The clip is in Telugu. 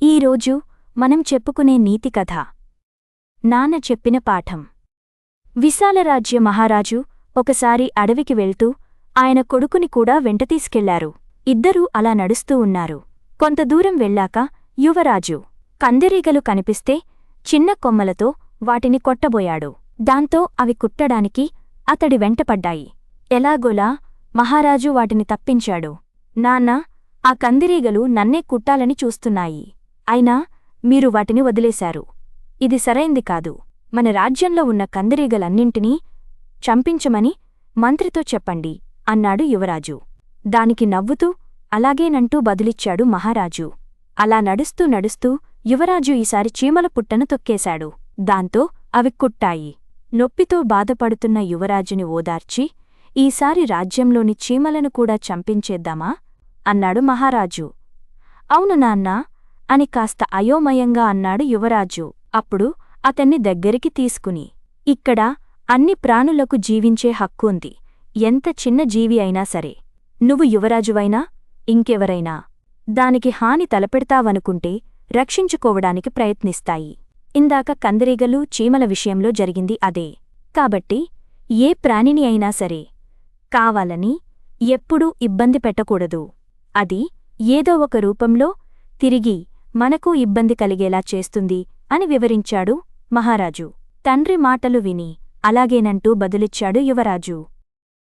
ఈరోజు మనం చెప్పుకునే నీతి కథ నాన్న చెప్పిన పాఠం. విశాలరాజ్య మహారాజు ఒకసారి అడవికి వెళ్తూ ఆయన కొడుకుని కూడా వెంటతీసుకెళ్లారు. ఇద్దరూ అలా నడుస్తూ ఉన్నారు. కొంత దూరం వెళ్ళాక యువరాజు కందిరీగలు కనిపిస్తే చిన్న కొమ్మలతో వాటిని కొట్టబోయాడు. దాంతో అవి కుట్టడానికి అతడి వెంటపడ్డాయి. ఎలాగోలా మహారాజు వాటిని తప్పించాడు. నాన్నా, ఆ కందిరీగలు నన్నే కుట్టాలని చూస్తున్నాయి. అయినా మీరు వాటిని వదిలేశారు. ఇది సరైంది కాదు. మన రాజ్యంలో ఉన్న కందిరీగలన్నింటినీ చంపించమని మంత్రితో చెప్పండి అన్నాడు యువరాజు. దానికి నవ్వుతూ అలాగేనంటూ బదులిచ్చాడు మహారాజు. అలా నడుస్తూ నడుస్తూ యువరాజు ఈసారి చీమల పుట్టను తొక్కేశాడు. దాంతో అవి కుట్టాయి. నొప్పితో బాధపడుతున్న యువరాజుని ఓదార్చి, ఈసారి రాజ్యంలోని చీమలను కూడా చంపించేద్దామా అన్నాడు మహారాజు. అవును నాన్నా అని కాస్త అయోమయంగా అన్నాడు యువరాజు. అప్పుడు అతన్ని దగ్గరికి తీసుకుని, ఇక్కడ అన్ని ప్రాణులకు జీవించే హక్కు ఉంది. ఎంత చిన్న జీవి అయినా సరే, నువ్వు యువరాజువైనా ఇంకెవరైనా దానికి హాని తలపెడతావనుకుంటే రక్షించుకోవడానికి ప్రయత్నిస్తాయి. ఇందాక కందిరీగలు చీమల విషయంలో జరిగింది అదే. కాబట్టి ఏ ప్రాణిని అయినా సరే కావాలని ఎప్పుడూ ఇబ్బంది పెట్టకూడదు. అది ఏదో ఒక రూపంలో తిరిగి మనకు ఇబ్బంది కలిగేలా చేస్తుంది అని వివరించాడు మహారాజు. తండ్రి మాటలు విని అలాగేనంటూ బదులిచ్చాడు యువరాజు.